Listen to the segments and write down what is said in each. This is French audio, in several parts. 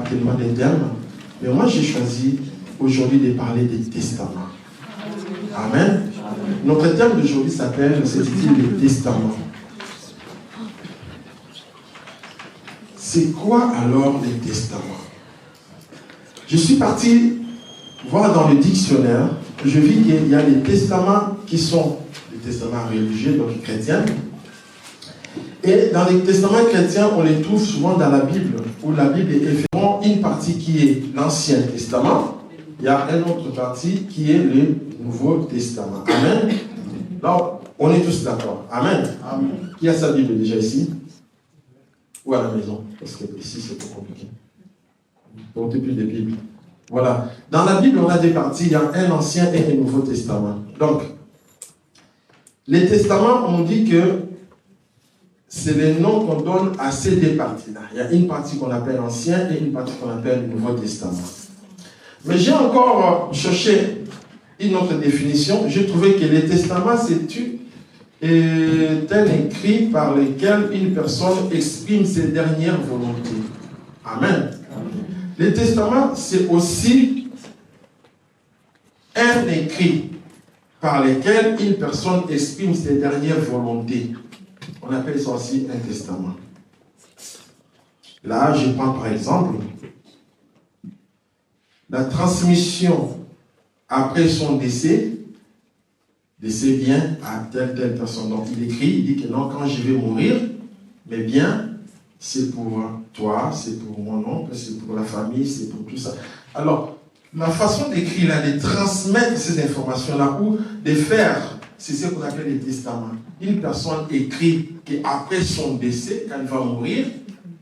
tellement des termes, mais moi j'ai choisi aujourd'hui de parler des testaments. Amen. Notre terme d'aujourd'hui s'intitule le testament. C'est quoi alors les testaments? Je suis parti voir dans le dictionnaire, je vis qu'il y a des testaments qui sont des testaments religieux, donc chrétiens. Et dans les testaments chrétiens, on les trouve souvent dans la Bible, où la Bible est vraiment une partie qui est l'Ancien Testament, il y a une autre partie qui est le Nouveau Testament. Amen. Donc, on est tous d'accord. Amen. Amen. Qui a sa Bible déjà ici? Ou à la maison? Parce que ici, c'est trop compliqué. Portez plus de Bible. Voilà. Dans la Bible, on a des parties. Il y a un Ancien et un Nouveau Testament. Donc, les testaments, on dit que c'est les noms qu'on donne à ces deux parties-là. Il y a une partie qu'on appelle l'Ancien et une partie qu'on appelle le Nouveau Testament. Mais j'ai encore cherché une autre définition. J'ai trouvé que les testaments, c'est un écrit par lequel une personne exprime ses dernières volontés. Amen. Les testaments, c'est aussi un écrit par lequel une personne exprime ses dernières volontés. On appelle ça aussi un testament. Là, je prends par exemple la transmission après son décès vient à telle personne. Donc il écrit, il dit que non, quand je vais mourir, mais bien, c'est pour toi, c'est pour mon oncle, c'est pour la famille, c'est pour tout ça. Alors, ma façon d'écrire là, de transmettre ces informations-là, ou de faire, c'est ce qu'on appelle les testaments. Une personne écrit qu'après son décès, quand il va mourir,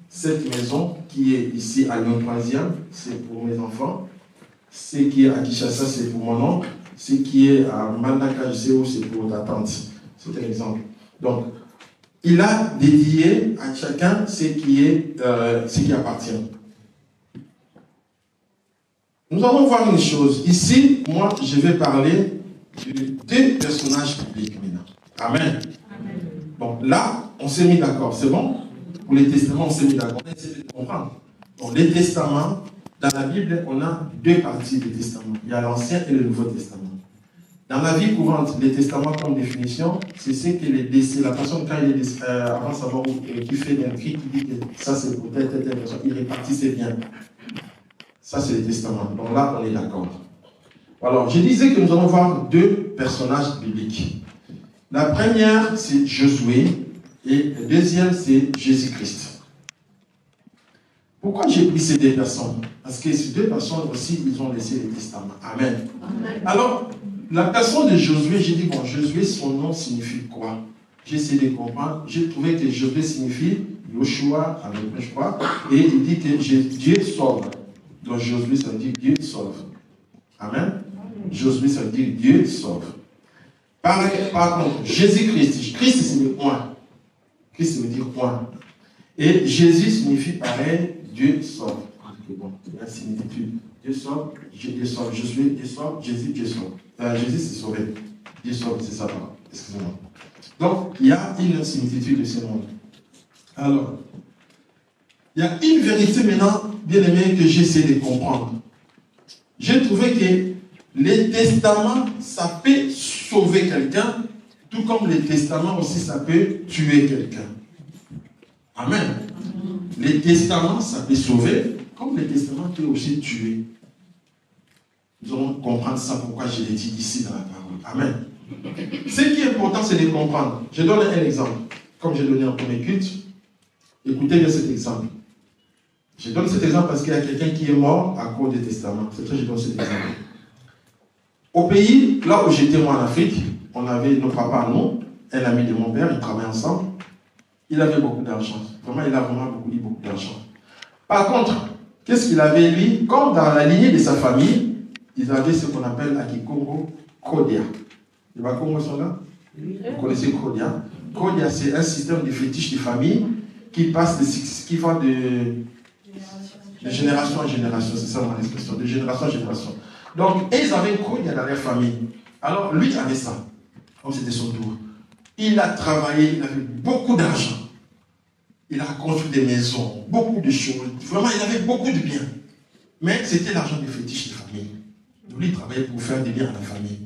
cette maison qui est ici à Lyon 3e, c'est pour mes enfants. Ce qui est à Kinshasa, c'est pour mon oncle. Ce qui est à Mandaka, je sais où, c'est pour ta tante. C'est un exemple. Donc, il a dédié à chacun ce qui appartient. Nous allons voir une chose. Ici, moi, je vais parler de deux personnages bibliques maintenant. Amen. Amen. Bon, là, on s'est mis d'accord. C'est bon? Pour les testaments, on s'est mis d'accord. On essaie de comprendre. Bon, les testaments, dans la Bible, on a deux parties des testaments. Il y a l'Ancien et le Nouveau Testament. Dans la vie courante, les testaments comme définition, c'est ce que les décès, la personne quand il est décédé, avant de savoir qui fait un cri, qui dit que ça c'est pour telle personne, il répartit ses biens. Ça c'est le testament. Donc là, on est d'accord. Alors, je disais que nous allons voir deux personnages bibliques. La première, c'est Josué, et la deuxième, c'est Jésus-Christ. Pourquoi j'ai pris ces deux personnes? Parce que ces deux personnes aussi, ils ont laissé les testaments. Amen. Amen. Alors, la personne de Josué, j'ai dit, bon, Josué, son nom signifie quoi? J'ai essayé de comprendre. J'ai trouvé que Josué signifie Yoshua, je crois, et il dit que Dieu sauve. Donc, Josué, ça veut dire Dieu sauve. Amen. Josué, ça veut dire Dieu sauve. Par contre, Jésus-Christ, Christ, c'est le point. Christ, ça veut dire point. Et Jésus signifie pareil, Dieu sauve. Bon, il y a une similitude. Dieu sauve, Dieu sauve. Josué, Dieu sauve, Jésus, Dieu sauve. Jésus s'est sauvé. Dieu sauve, c'est ça. Excusez-moi. Donc, il y a une similitude de ces mondes. Alors, il y a une vérité maintenant, bien aimé, que j'essaie de comprendre. J'ai trouvé que les testaments, ça peut sauver quelqu'un, tout comme les testaments aussi, ça peut tuer quelqu'un. Amen. Les testaments, ça peut sauver, comme les testaments peuvent aussi tuer. Nous allons comprendre ça, pourquoi je l'ai dit ici dans la parole. Amen. Ce qui est important, c'est de comprendre. Je donne un exemple. Comme j'ai donné en premier culte, écoutez bien cet exemple. Je donne cet exemple parce qu'il y a quelqu'un qui est mort à cause des testaments. C'est pour ça que je donne cet exemple. Au pays, là où j'étais moi en Afrique, on avait nos papas, nous, un ami de mon père, ils travaillaient ensemble. Il avait beaucoup d'argent. Vraiment, il a vraiment beaucoup d'argent. Par contre, qu'est-ce qu'il avait, lui? Comme dans la lignée de sa famille, ils avaient ce qu'on appelle à Kikongo, Kodia. Les Bakongos sont là? Vous connaissez Kodia? Kodia, c'est un système de fétiche de famille qui passe qui va de génération en génération. C'est ça mon expression, de génération en génération. Donc, ils avaient un Kodia dans leur famille. Alors, lui avait ça, comme c'était son tour. Il a travaillé, il avait beaucoup d'argent. il a construit des maisons, beaucoup de choses. Vraiment, il avait beaucoup de biens. Mais c'était l'argent des fétiches de famille. Lui, il travaillait pour faire des biens à la famille.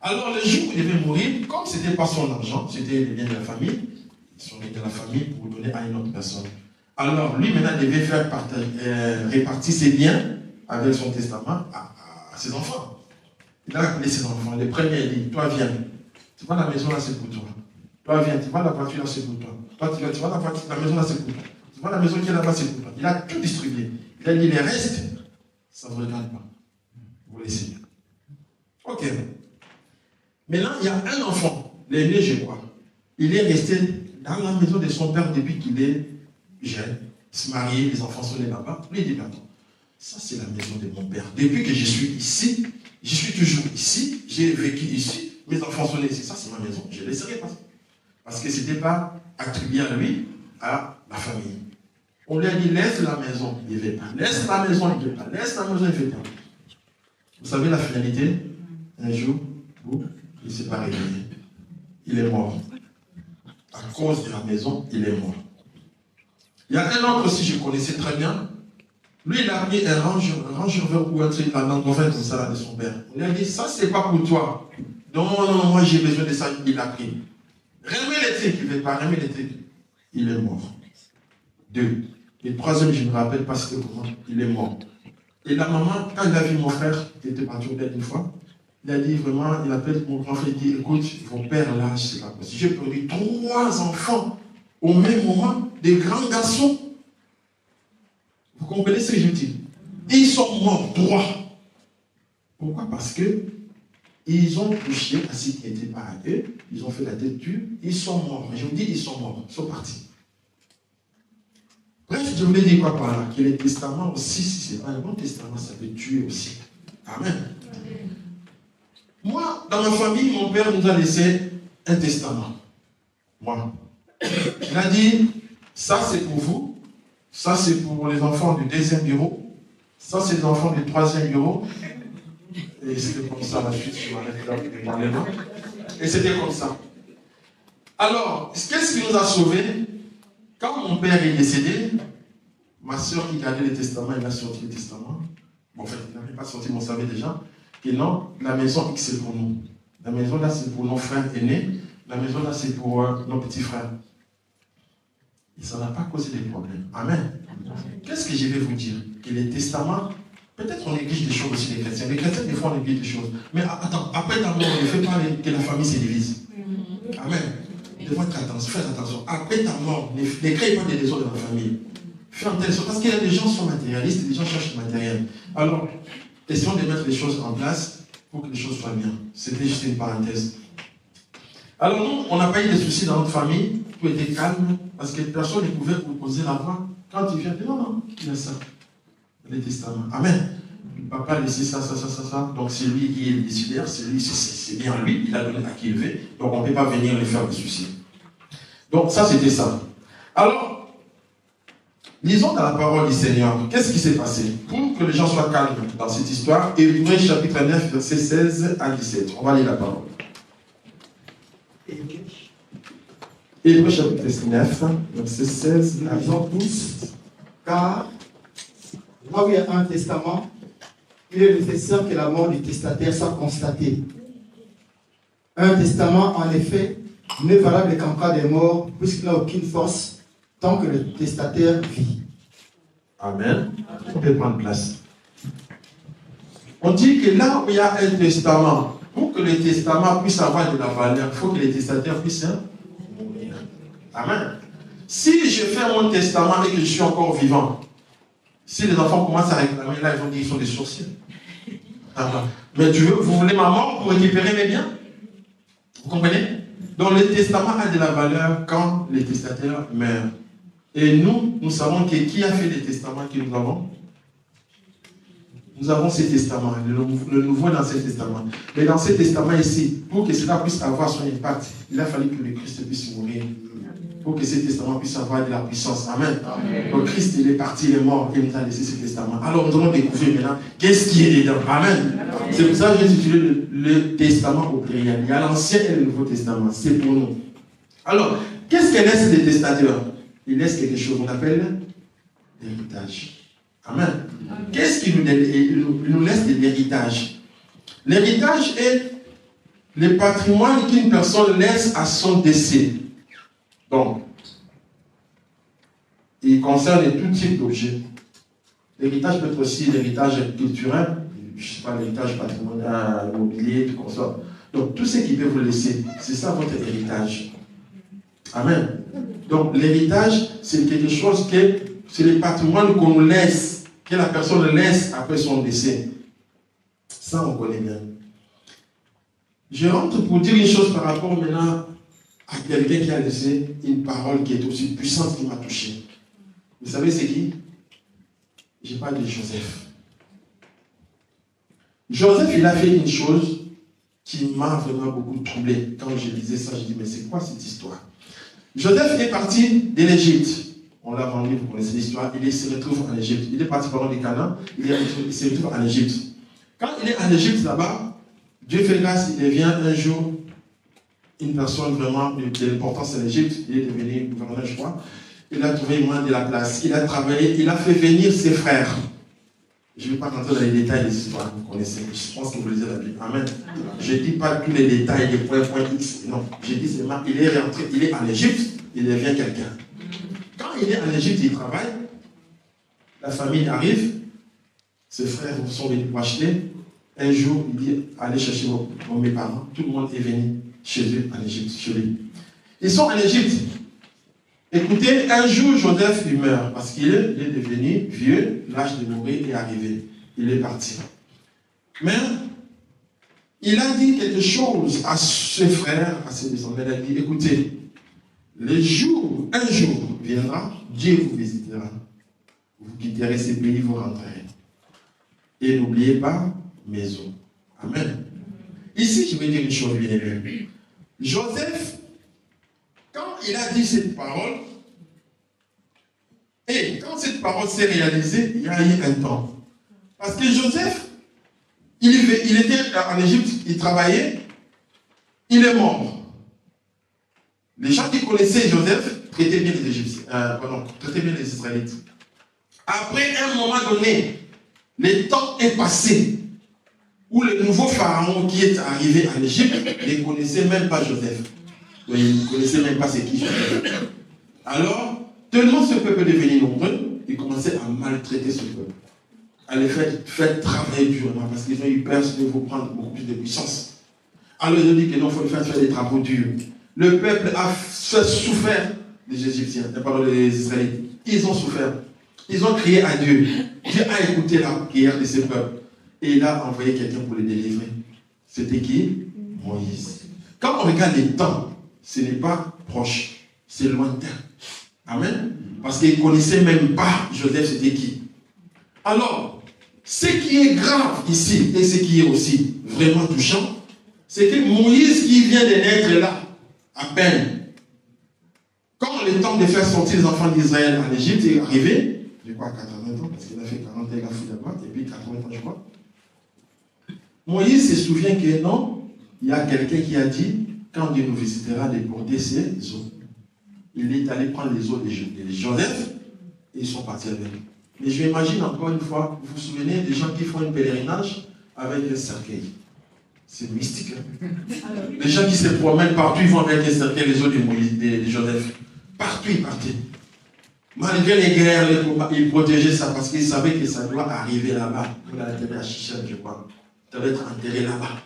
Alors, le jour où il devait mourir, comme ce n'était pas son argent, c'était les biens de la famille, ils sont de la famille pour donner à une autre personne. Alors, lui, maintenant, il devait faire répartir ses biens avec son testament à ses enfants. Il a appelé ses enfants. Le premier, il dit, toi, viens. Tu vois, la maison là, c'est pour toi. Toi, viens. Tu vois, la voiture là, c'est pour toi. Toi, tu vois, la maison là, c'est pour toi. Tu vois, la maison qui est là-bas, c'est pour toi. Il a tout distribué. Il a dit, les restes, ça ne vous regarde pas. Vous laissez. Ok. Maintenant, il y a un enfant, l'aîné, je crois. Il est resté dans la maison de son père depuis qu'il est jeune. Il se marie, les enfants sont nés là-bas. Lui, il dit, attends, ça c'est la maison de mon père. Depuis que je suis ici, je suis toujours ici, j'ai vécu ici, mes enfants sont nés ici. Ça c'est ma maison, je ne laisserai pas. Parce que ce n'était pas attribué à lui, à la famille. On lui a dit, laisse la maison, il ne veut pas. Laisse la maison, il ne veut pas. Laisse la maison, il ne veut pas. Vous savez la finalité? Un jour, il ne s'est pas réveillé. Il est mort. À cause de la maison, il est mort. Il y a un autre aussi, je connaissais très bien. Lui, il a pris un Range Rover ou un truc, un engouement comme ça là, de son père. Il a dit, ça, c'est pas pour toi. Non, moi, j'ai besoin de ça. Il a pris. Remets les trucs, il ne veut pas remettre les trucs. Il est mort. 2. Et 3e, je ne me rappelle pas c'était comment. Il est mort. Et la maman, quand il a vu mon frère, qui était parti au bed une fois, il a dit vraiment, il appelle mon grand frère, il dit, écoute, mon père là, je ne sais pas quoi. Si j'ai perdu 3 enfants au même moment, des grands garçons. Vous comprenez ce que je dis? Ils sont morts, 3. Pourquoi? Parce que ils ont touché à ce qui n'était pas à eux, ils ont fait la tête dure, ils sont morts. Je vous dis, ils sont morts, ils sont partis. Bref, je voulais dire quoi par là? Que les testaments aussi, si ce n'est pas un bon testament, ça peut tuer aussi. Amen. Moi, dans ma famille, mon père nous a laissé un testament. Moi. Il a dit, ça c'est pour vous, ça c'est pour les enfants du 2e bureau, ça c'est les enfants du 3e bureau. Et c'était comme ça, la suite, je m'arrête là, et c'était comme ça. Alors, qu'est-ce qui nous a sauvés? Quand mon père est décédé, ma soeur qui gardait le testament, elle a sorti le testament. Bon, en fait, il n'avait pas sorti, mais on savait déjà. Et non, la maison X c'est pour nous. La maison là, c'est pour nos frères aînés. La maison là, c'est pour nos petits frères. Et ça n'a pas causé des problèmes. Amen. Qu'est-ce que je vais vous dire? Que les testaments, peut-être on néglige des choses aussi, les chrétiens. Les chrétiens, des fois, on néglige des choses. Mais attends, après ta mort, on ne fait pas que la famille se divise. Amen. Faites attention. Après ta mort, ne crée pas des désordres dans la famille. Fais attention, parce qu'il y a des gens qui sont matérialistes et des gens cherchent le matériel. Alors, essayons de mettre les choses en place pour que les choses soient bien. C'était juste une parenthèse. Alors nous, on n'a pas eu de soucis dans notre famille. Tout était calme, parce que personne ne pouvait opposer la voix. Quand tu viens, non, il y a ça. Les testaments. Amen. Le papa a laissé ça. Donc c'est lui qui est le décidaire, c'est bien lui, il a donné à qui il veut. Donc on ne peut pas venir lui faire des soucis. Donc ça, c'était ça. Alors, lisons dans la parole du Seigneur. Qu'est-ce qui s'est passé? Pour que les gens soient calmes dans cette histoire, Hébreux chapitre 9, versets 16 à 17. On va lire la parole. Hébreux chapitre 9, verset 16 à 17. Car là où il y a un testament, il est nécessaire que la mort du testataire soit constatée. Un testament, en effet, n'est valable qu'en cas de mort, puisqu'il n'a aucune force tant que le testataire vit. Amen. On peut prendre place. On dit que là où il y a un testament, pour que le testament puisse avoir de la valeur, il faut que les testataires puissent mourir. Amen. Si je fais mon testament et que je suis encore vivant, si les enfants commencent à réclamer, là ils vont dire qu'ils sont des sorciers. Mais vous voulez ma mort pour récupérer mes biens? Vous comprenez? Donc le testament a de la valeur quand les testataires meurent. Et nous savons que qui a fait les testaments que nous avons? Nous avons ces testaments, le nouveau dans ces testaments. Mais dans ces testaments ici, pour que cela puisse avoir son impact, il a fallu que le Christ puisse mourir. Pour que ces testaments puissent avoir de la puissance. Amen. Donc Christ, il est parti, il est mort, et il nous a laissé ces testaments. Alors nous allons découvrir maintenant qu'est-ce qui est dedans. Amen. C'est pour ça que j'ai utilisé le testament au pluriel. Il y a l'Ancien et le Nouveau Testament. C'est pour nous. Alors, qu'est-ce que laissent les testateurs? il laisse quelque chose, on appelle l'héritage. Amen. Qu'est-ce qu'il nous laisse de l'héritage? L'héritage est le patrimoine qu'une personne laisse à son décès. Donc, il concerne tout type d'objet. L'héritage peut être aussi l'héritage culturel, je ne sais pas, l'héritage patrimonial, immobilier, tout comme ça. Donc, tout ce qui peut vous laisser, c'est ça votre héritage. Amen. Donc, l'héritage, c'est quelque chose que, c'est le patrimoine qu'on nous laisse, que la personne laisse après son décès. Ça, on connaît bien. Je rentre pour dire une chose par rapport maintenant à quelqu'un qui a laissé une parole qui est aussi puissante qui m'a touché. Vous savez c'est qui? Je parle de Joseph. Joseph, il a fait une chose qui m'a vraiment beaucoup troublé. Quand je lisais ça, je dis, mais c'est quoi cette histoire? Joseph est parti de l'Égypte. On l'a vendu, vous connaissez l'histoire. Il se retrouve en Égypte. Il est parti par du Canaan. Il se retrouve en Égypte. Quand il est en Égypte là-bas, Dieu fait grâce, il devient un jour une personne vraiment de l'importance en Égypte. Il est devenu gouverneur, je crois. Il a trouvé moins de la place. Il a travaillé, il a fait venir ses frères. Je ne vais pas rentrer dans les détails des histoires, vous connaissez. Je pense que vous lisez la Bible. Amen. Je ne dis pas tous les détails, des points X. Non. Je dis seulement, il est rentré, il est en Égypte, il devient quelqu'un. Quand il est en Égypte, il travaille. La famille arrive. Ses frères sont venus pour acheter. Un jour, il dit, allez chercher mes parents. Tout le monde est venu chez eux en Égypte, chez lui. Ils sont en Égypte. Écoutez, un jour, Joseph, il meurt parce qu'il est devenu vieux, l'âge de mourir est arrivé. Il est parti. Mais, il a dit quelque chose à ses frères, à ses descendants. Il a dit, écoutez, un jour viendra, Dieu vous visitera. Vous quitterez ces pays, vous rentrerez. Et n'oubliez pas mes os. Amen. Ici, je vais dire une chose bien aimée. Joseph, quand il a dit cette parole, et quand cette parole s'est réalisée, il y a eu un temps. Parce que Joseph, il était en Égypte, il travaillait, il est mort. Les gens qui connaissaient Joseph traitaient bien les Égyptiens, traitaient bien les Israélites. Après un moment donné, le temps est passé où le nouveau pharaon qui est arrivé en Égypte ne connaissait même pas Joseph. Il ne connaissait même pas c'est qui Joseph. Alors, tellement ce peuple est devenu nombreux, il commençait à maltraiter ce peuple. À les faire travailler durement parce qu'ils ont eu peur de vous prendre beaucoup plus de puissance. Alors ils ont dit que non, il faut le faire des travaux durs. Le peuple a souffert des Égyptiens, des Israélites. Ils ont souffert. Ils ont crié à Dieu. Dieu a écouté la prière de ce peuple. Et il a envoyé quelqu'un pour les délivrer. C'était qui? Moïse. Quand on regarde les temps, ce n'est pas proche, c'est lointain. Amen. Parce qu'ils ne connaissaient même pas Joseph, c'était qui. Alors, ce qui est grave ici, et ce qui est aussi vraiment touchant, c'est que Moïse qui vient de naître là, à peine, quand le temps de faire sortir les enfants d'Israël en Égypte est arrivé, je crois 80 ans, parce qu'il a fait 40 ans, il a foutu là-bas, et puis 80 ans, je crois. Moïse se souvient que non, il y a quelqu'un qui a dit, quand Dieu nous visitera, de porter ses os. Il est allé prendre les os de Joseph, et ils sont partis avec lui. Mais je m'imagine encore une fois, vous vous souvenez des gens qui font un pèlerinage avec un cercueil. C'est mystique. Hein? Les gens qui se promènent partout, ils vont avec un cercueil, les os de Joseph. Partout, ils partaient. Malgré les guerres, les combats, ils protégeaient ça parce qu'ils savaient que ça doit arriver là-bas. On l'a enterré à Shichem, je crois. Ça doit être enterré là-bas.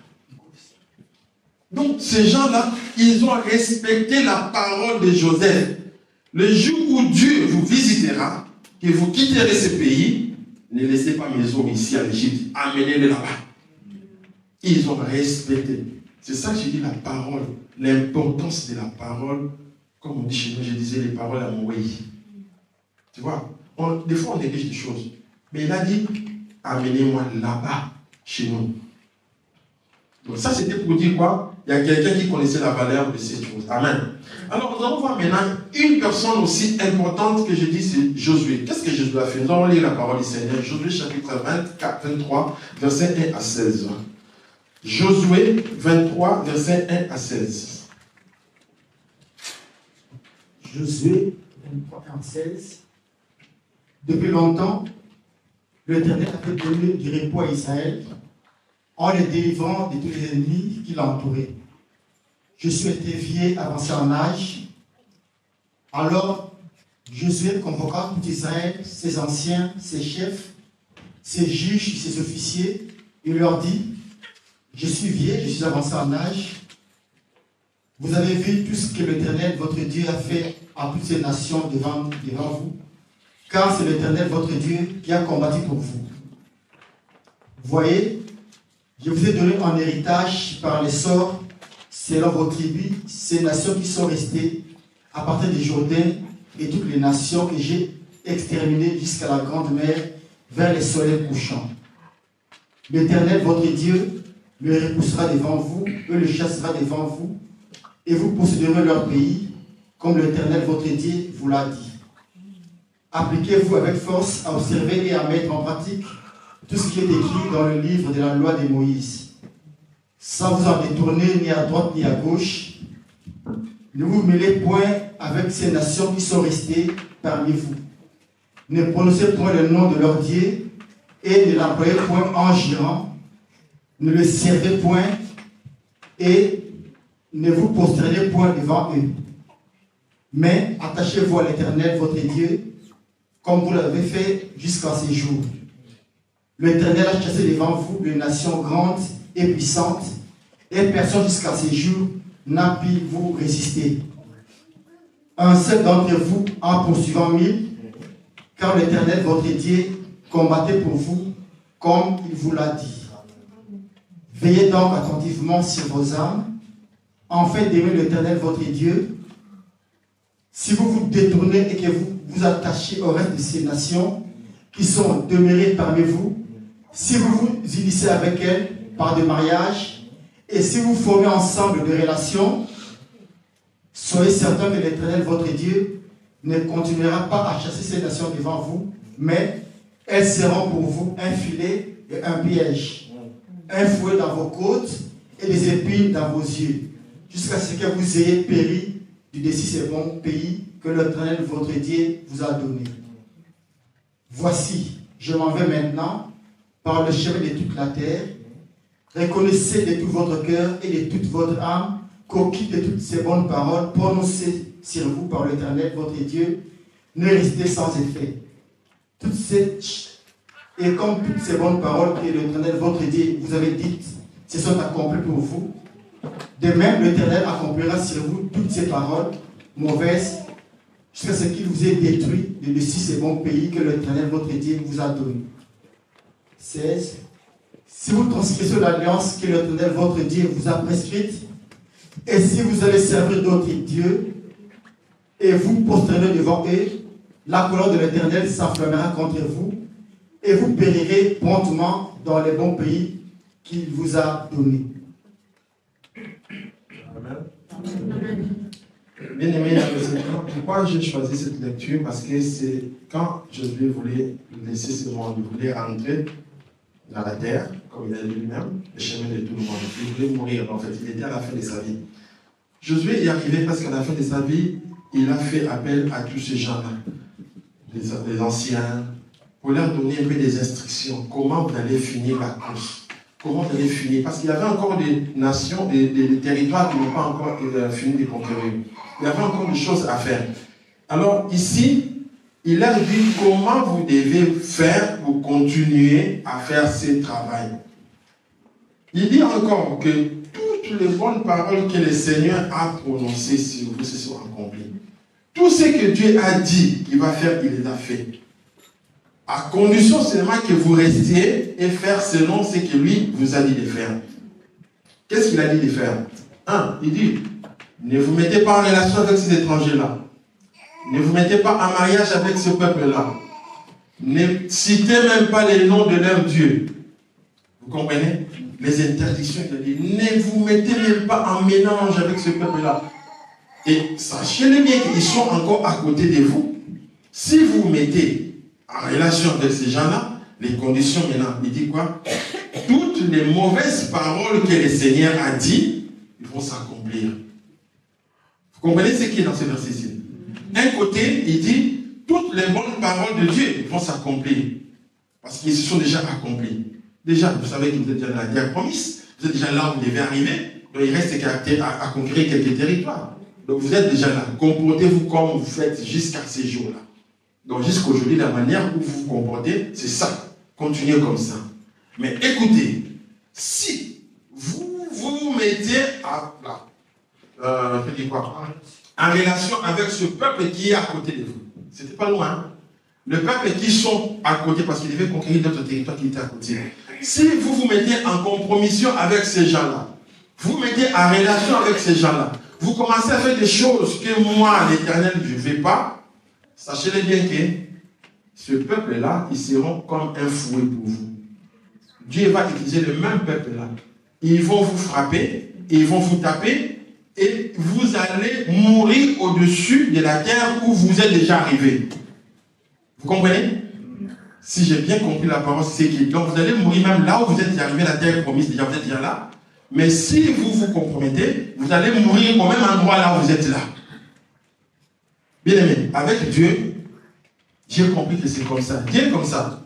Donc, ces gens-là, ils ont respecté la parole de Joseph. Le jour où Dieu vous visitera, que vous quitterez ce pays, ne laissez pas mes os ici à l'Égypte, amenez-les là-bas. Ils ont respecté. C'est ça que je dis, la parole, l'importance de la parole, comme on dit chez nous, je disais les paroles à mon oui. Tu vois, des fois on néglige des choses. Mais il a dit, amenez-moi là-bas, chez nous. Donc ça c'était pour dire quoi? Il y a quelqu'un qui connaissait la valeur de ces choses. Amen. Alors nous allons voir maintenant une personne aussi importante que je dis, c'est Josué. Qu'est-ce que Josué a fait? Nous allons lire la parole du Seigneur. Josué chapitre 23, versets 1 à 16. Josué 23, versets 1 à 16. Josué en 16. Depuis longtemps, l'Éternel a fait donner du repos à Israël en les délivrant de tous les ennemis qui l'entouraient. Je suis été vieux, avancé en âge. Alors, Josué convoqua tout Israël, ses anciens, ses chefs, ses juges, ses officiers, et leur dit: je suis vieux, je suis avancé en âge. Vous avez vu tout ce que l'Éternel, votre Dieu, a fait à toutes ces nations devant vous, car c'est l'Éternel, votre Dieu, qui a combattu pour vous. Voyez, je vous ai donné en héritage par les sorts, selon vos tribus, ces nations qui sont restées à partir du Jourdain et toutes les nations que j'ai exterminées jusqu'à la grande mer, vers les soleils couchants. L'Éternel, votre Dieu, le repoussera devant vous, eux le chassera devant vous, et vous posséderez leur pays, comme l'Éternel, votre Dieu, vous l'a dit. Appliquez-vous avec force à observer et à mettre en pratique tout ce qui est écrit dans le livre de la loi de Moïse, sans vous en détourner ni à droite ni à gauche. Ne vous mêlez point avec ces nations qui sont restées parmi vous. Ne prononcez point le nom de leur Dieu et ne l'employez point en jurant. Ne le servez point et ne vous prosternez point devant eux. Mais attachez-vous à l'Éternel, votre Dieu, comme vous l'avez fait jusqu'à ces jours. L'Éternel a chassé devant vous les nations grandes et puissantes, et personne jusqu'à ces jours n'a pu vous résister. Un seul d'entre vous en poursuivant 1000, car l'Éternel, votre Dieu, combattait pour vous, comme il vous l'a dit. Veillez donc attentivement sur vos âmes, afin d'aimer l'Éternel, votre Dieu. Si vous vous détournez et que vous vous attachez au reste de ces nations qui sont demeurées parmi vous, si vous vous unissez avec elles par des mariages, et si vous formez ensemble des relations, soyez certains que l'Éternel, votre Dieu, ne continuera pas à chasser ces nations devant vous, mais elles seront pour vous un filet et un piège, un fouet dans vos côtes et des épines dans vos yeux, jusqu'à ce que vous ayez péri du dessus ces bons pays que l'Éternel, votre Dieu, vous a donné. Voici, je m'en vais maintenant par le chemin de toute la terre. Reconnaissez de tout votre cœur et de toute votre âme qu'aucune de toutes ces bonnes paroles prononcées sur vous par l'Éternel, votre Dieu, ne restez sans effet. Et comme toutes ces bonnes paroles que l'Éternel, votre Dieu, vous avez dites, se sont accomplies pour vous, de même l'Éternel accomplira sur vous toutes ces paroles mauvaises, jusqu'à ce qu'il vous ait détruit de dessus ces bons pays que l'Éternel, votre Dieu, vous a donnés. 16. Si vous transgressez l'alliance que l'Éternel, votre Dieu, vous a prescrite, et si vous allez servir d'autres dieux, et vous prosternez devant eux, la colère de l'Éternel s'enflammera contre vous, et vous périrez promptement dans les bons pays qu'il vous a donnés. Amen. Bien aimé, pourquoi j'ai choisi cette lecture? Parce que c'est quand Josué voulait laisser ce monde, il voulait rentrer dans la terre, comme il a dit lui-même, le chemin de tout le monde. Il voulait mourir, en fait, il était à la fin de sa vie. Josué est arrivé parce qu'à la fin de sa vie, il a fait appel à tous ces gens-là, les anciens, pour leur donner un peu des instructions. Comment vous allez finir la course? Comment vous allez finir? Parce qu'il y avait encore des nations, des territoires qui n'ont pas encore fini de conquérir. Il y avait encore des choses à faire. Alors ici, il leur dit comment vous devez faire pour continuer à faire ce travail. Il dit encore que toutes les bonnes paroles que le Seigneur a prononcées sur vous se sont accomplies. Tout ce que Dieu a dit qu'il va faire, il les a fait. À condition seulement que vous restiez et faire selon ce que lui vous a dit de faire. Qu'est-ce qu'il a dit de faire? Il dit, ne vous mettez pas en relation avec ces étrangers-là. Ne vous mettez pas en mariage avec ce peuple-là. Ne citez même pas les noms de leur Dieu. Vous comprenez? Les interdictions, il a dit, ne vous mettez même pas en mélange avec ce peuple-là. Et sachez-le bien qu'ils sont encore à côté de vous. Si vous vous mettez en relation avec ces gens-là, les conditions maintenant, il dit quoi? Toutes les mauvaises paroles que le Seigneur a dit, ils vont s'accomplir. Vous comprenez ce qui est dans ce verset-ci? Un côté, il dit, toutes les bonnes paroles de Dieu vont s'accomplir. Parce qu'ils se sont déjà accomplis. Déjà, vous savez que vous êtes déjà dans la terre promise. Vous êtes déjà là où vous devez arriver. Donc il reste à conquérir quelques territoires. Donc vous êtes déjà là. Comportez-vous comme vous faites jusqu'à ces jours-là. Donc jusqu'aujourd'hui, la manière où vous vous comportez, c'est ça. Continuez comme ça. Mais écoutez, si vous vous mettez en relation avec ce peuple qui est à côté de vous, c'était pas loin. Hein? Le peuple qui sont à côté, parce qu'ils devaient conquérir d'autres territoires qui étaient à côté. Si vous vous mettez en compromission avec ces gens-là, vous mettez en relation avec ces gens-là, vous commencez à faire des choses que moi, l'Éternel, je ne vais pas, sachez-le bien que ce peuple-là, ils seront comme un fouet pour vous. Dieu va utiliser le même peuple-là. Ils vont vous frapper, ils vont vous taper, et vous allez mourir au-dessus de la terre où vous êtes déjà arrivé. Vous comprenez? Si j'ai bien compris la parole, c'est que donc vous allez mourir même là où vous êtes arrivé, la terre promise, déjà vous êtes déjà là. Mais si vous vous compromettez, vous allez mourir au même endroit là où vous êtes là. Bien aimé, avec Dieu, j'ai compris que c'est comme ça. Dieu est comme ça.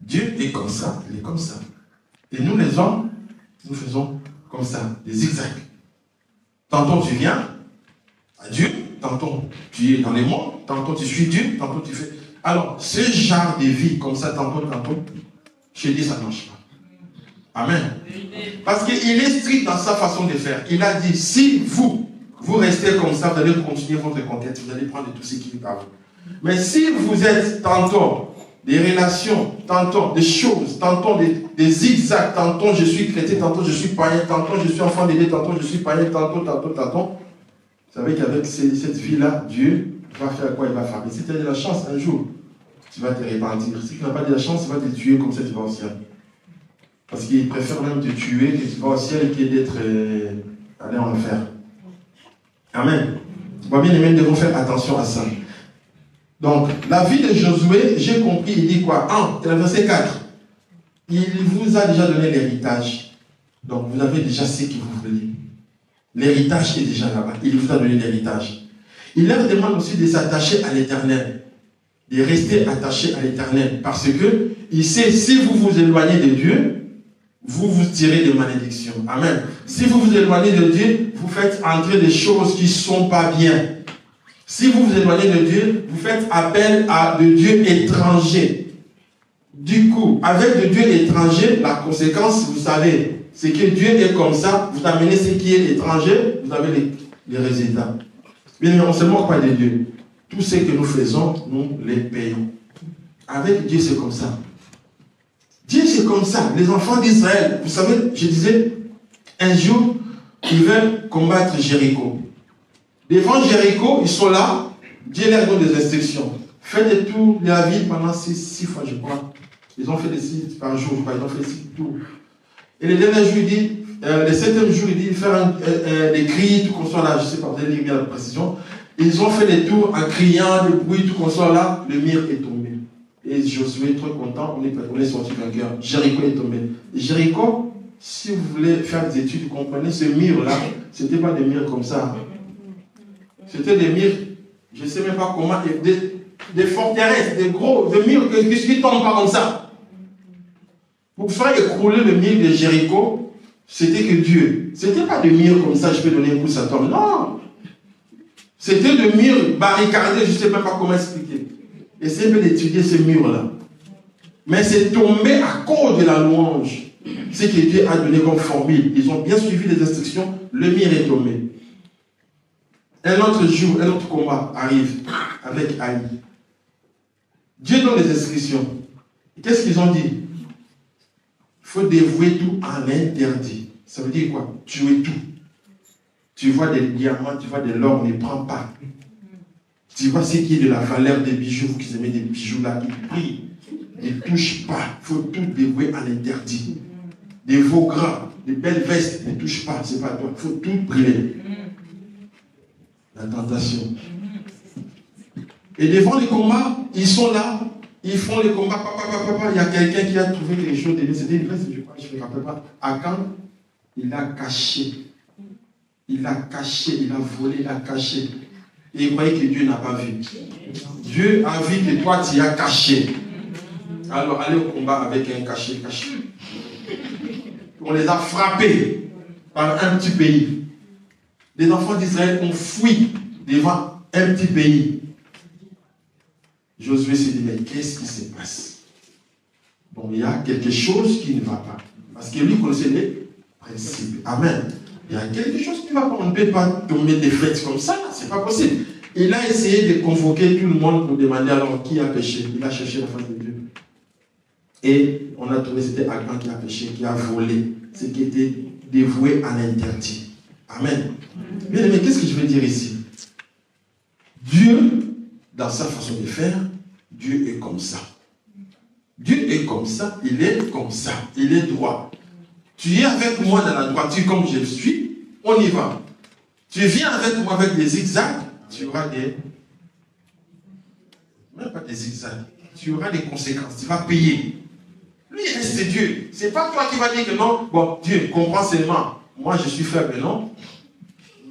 Dieu est comme ça, il est comme ça. Et nous les hommes, nous faisons comme ça, des zigzags. Tantôt tu viens à Dieu, tantôt tu es dans les mondes, tantôt tu suis Dieu, tantôt tu fais... Alors, ce genre de vie comme ça, tantôt, je dis ça ne marche pas. Amen. Parce qu'il est strict dans sa façon de faire. Il a dit, si vous restez comme ça, vous allez continuer votre conquête, vous allez prendre tout ce qui est à vous. Mais si vous êtes tantôt des relations, tantôt des choses, tantôt des zigzags, tantôt je suis chrétien, tantôt je suis païen, tantôt je suis enfant de Dieu, tantôt je suis païen, tantôt, vous savez qu'avec cette vie-là, Dieu va faire quoi? Il va frapper. Si tu as de la chance, un jour, tu vas te repentir. Si tu n'as pas de la chance, il va te tuer comme ça, tu vas au ciel. Parce qu'il préfère même te tuer que tu vas au ciel que d'être allé en enfer. Amen. Bien aimé, nous devons faire attention à ça. Donc, la vie de Josué, j'ai compris, il dit quoi? Le verset 4. Il vous a déjà donné l'héritage. Donc, vous avez déjà ce que vous voulez. L'héritage est déjà là-bas. Il vous a donné l'héritage. Il leur demande aussi de s'attacher à l'Éternel. De rester attaché à l'Éternel. Parce que, il sait, si vous vous éloignez de Dieu, vous vous tirez des malédictions. Amen. Si vous vous éloignez de Dieu, vous faites entrer des choses qui ne sont pas bien. Si vous vous éloignez de Dieu, vous faites appel à de Dieu étranger. Du coup, avec de Dieu étranger, la conséquence, vous savez, c'est que Dieu est comme ça, vous amenez ce qui est étranger, vous avez les résultats. Bien, on ne se moque pas de Dieu. Tout ce que nous faisons, nous les payons. Avec Dieu, c'est comme ça. Dieu, c'est comme ça. Les enfants d'Israël, vous savez, je disais, un jour, ils veulent combattre Jéricho. Devant Jéricho, ils sont là, Dieu leur donne des instructions. Faites des tours de la ville pendant 6 fois, je crois. Ils ont fait des 6 par jour, je crois. Ils ont fait 6 tours. Et le dernier jour, il dit, le 7e jour, il dit, faire des cris, tout qu'on soit là, je ne sais pas, vous allez lire bien la précision. Ils ont fait des tours en criant, des bruits, tout qu'on soit là, le mur est tombé. Et Josué, trop content, on est sorti vainqueur. Jéricho est tombé. Et Jéricho, si vous voulez faire des études, vous comprenez, ce mur-là, ce n'était pas des murs comme ça. C'était des murs, je ne sais même pas comment, des forteresses, des murs qui ne tombent pas comme ça. Pour faire écrouler le mur de Jéricho, c'était que Dieu. Ce n'était pas des murs comme ça, je peux donner un coup, ça tombe. Non. C'était des murs barricadés, je ne sais même pas comment expliquer. Essayez d'étudier ces murs-là. Mais c'est tombé à cause de la louange. Ce que Dieu a donné comme formule. Ils ont bien suivi les instructions, le mur est tombé. Un autre jour, un autre combat arrive avec Haï. Dieu donne des instructions. Qu'est-ce qu'ils ont dit? Il faut dévouer tout en interdit. Ça veut dire quoi? Tuer tout. Tu vois des diamants, tu vois de l'or, ne prends pas. Tu vois ce qui est de la valeur des bijoux, vous qui aimez des bijoux là, qui brillent. Ne touche pas. Il faut tout dévouer en interdit. Des veaux gras, des belles vestes, ne touche pas. C'est pas toi. Il faut tout brûler. La tentation. Et devant les combats, ils sont là, ils font les combats, papa. Il y a quelqu'un qui a trouvé quelque chose de lui. C'était une veste, je crois, je ne me rappelle pas. Akan, il a caché. Il a volé, il a caché. Et il croyait que Dieu n'a pas vu. Dieu a vu que toi, tu as caché. Alors, allez au combat avec un caché. On les a frappés par un petit pays. Les enfants d'Israël ont fui devant un petit pays. Josué s'est dit, mais qu'est-ce qui se passe? Bon, il y a quelque chose qui ne va pas. Parce que lui connaissait les principes. Amen. Il y a quelque chose qui ne va pas. On ne peut pas tomber des fêtes comme ça. C'est pas possible. Il a essayé de convoquer tout le monde pour demander alors qui a péché. Il a cherché la face de Dieu. Et on a trouvé que c'était Achan qui a péché, qui a volé, ce qui était dévoué à l'interdit. Amen. Bien aimé, qu'est-ce que je veux dire ici? Dieu, dans sa façon de faire, Dieu est comme ça. Dieu est comme ça, il est comme ça, il est droit. Tu es avec moi dans la droiture comme je le suis, on y va. Tu viens avec moi avec des zigzags, tu auras des... Même pas des zigzags. Tu auras des conséquences, tu vas payer. Lui, c'est Dieu. C'est pas toi qui vas dire que non, bon, Dieu, comprends seulement. Moi, je suis faible, non?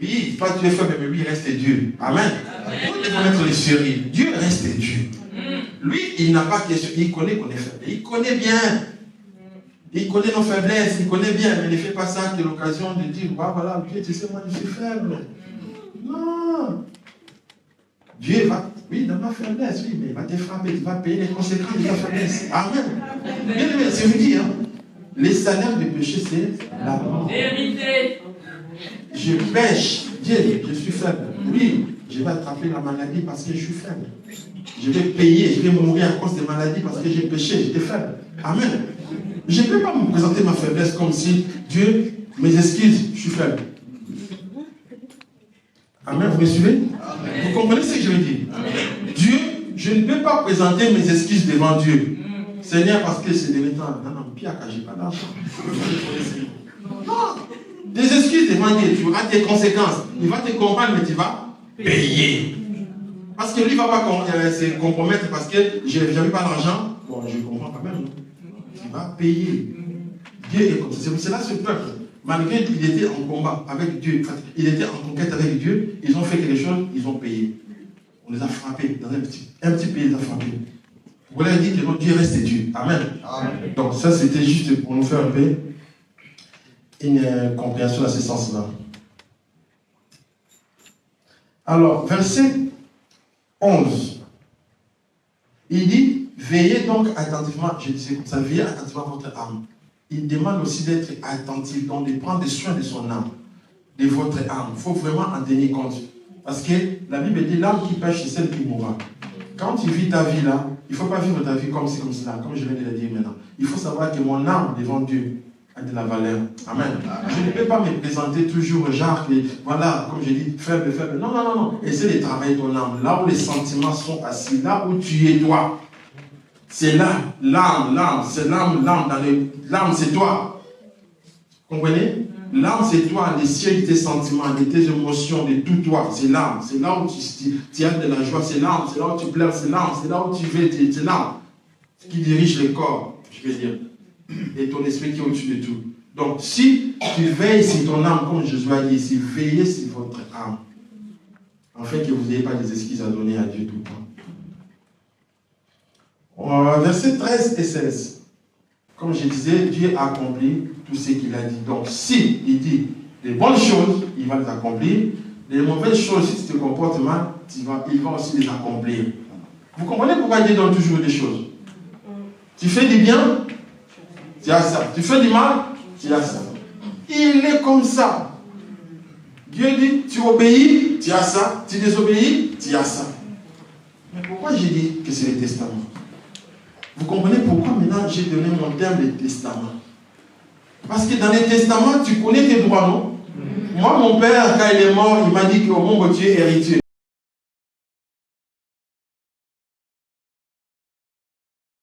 Oui, pas tu es faible, mais lui, il reste Dieu. Amen. Nous devons mettre les sérieux. Dieu reste Dieu. Lui, il n'a pas question. Il connaît qu'on est faible. Il connaît bien. Il connaît nos faiblesses. Il connaît bien. Mais il ne fait pas ça que l'occasion de dire, bah, voilà, Dieu, tu sais, moi, je suis faible. Non. Dieu va, oui, dans ma faiblesse, oui, mais il va te frapper, il va payer les conséquences de ta faiblesse. Amen. Bien aimé, c'est vous dire, hein, les salaires du péché, c'est la mort. Vérité. Je pêche, Dieu, je suis faible. Oui, je vais attraper la maladie parce que je suis faible. Je vais payer, je vais mourir à cause des maladies parce que j'ai péché, j'étais faible. Amen. Je ne peux pas me présenter ma faiblesse comme si, Dieu, mes excuses, je suis faible. Amen, vous me suivez? Vous comprenez ce que je veux dire? Dieu, je ne peux pas présenter mes excuses devant Dieu. Seigneur, parce que c'est des méthodes. Non, Pierre, j'ai pas d'argent. Non, des excuses devant Dieu, tu auras des conséquences. Il va te comprendre, mais tu vas payer. Parce que lui ne va pas se compromettre parce que je n'avais pas l'argent. Bon, je ne comprends pas même. Tu vas payer. Dieu est comme ça. C'est pour cela ce peuple. Malgré qu'il était en combat avec Dieu, il était en conquête avec Dieu, ils ont fait quelque chose, ils ont payé. On les a frappés dans un petit pays, ils ont frappé. Vous voulez dire que notre Dieu reste Dieu. Amen. Amen. Donc ça, c'était juste pour nous faire un peu une compréhension dans ce sens-là. Alors, verset 11. Il dit, veillez donc attentivement, je disais comme ça, veillez attentivement à votre âme. Il demande aussi d'être attentif, donc de prendre soin de son âme, de votre âme. Il faut vraiment en tenir compte. Parce que la Bible dit, l'âme qui pêche, c'est celle qui mourra. Quand tu vis ta vie là, il ne faut pas vivre ta vie comme ci, comme cela, comme je viens de le dire maintenant. Il faut savoir que mon âme devant Dieu a de la valeur. Amen. Je ne peux pas me présenter toujours genre, voilà, comme je dis, faible. Non, non, non, non. Essaie de travailler ton âme. Là où les sentiments sont assis, là où tu es toi. C'est là, l'âme, c'est l'âme, l'âme, c'est toi. Comprenez? L'âme, c'est toi, les sièges de tes sentiments, de tes émotions, de tout toi. C'est l'âme. C'est là où tu as de la joie, c'est l'âme. C'est là où tu pleures, c'est l'âme. C'est là où tu veux, c'est l'âme. Ce qui dirige le corps, je veux dire. Et ton esprit qui est au-dessus de tout. Donc, si tu veilles sur ton âme, comme Jésus a dit ici, veillez sur votre âme. Afin que vous n'ayez pas des excuses à donner à Dieu tout le temps. Versets 13 et 16. Comme je disais, Dieu a accompli tout ce qu'il a dit. Donc, si il dit des bonnes choses, il va les accomplir. Les mauvaises choses, si tu te comportes mal, il va aussi les accomplir. Vous comprenez pourquoi Dieu donne toujours des choses? Tu fais du bien, tu as ça. Tu fais du mal, tu as ça. Il est comme ça. Dieu dit, tu obéis, tu as ça. Tu désobéis, tu as ça. Mais pourquoi j'ai dit que c'est le testament? Vous comprenez pourquoi maintenant j'ai donné mon terme de testament? Parce que dans les testaments, tu connais tes droits, non? Moi, mon père, quand il est mort, il m'a dit que mon Dieu est héritier.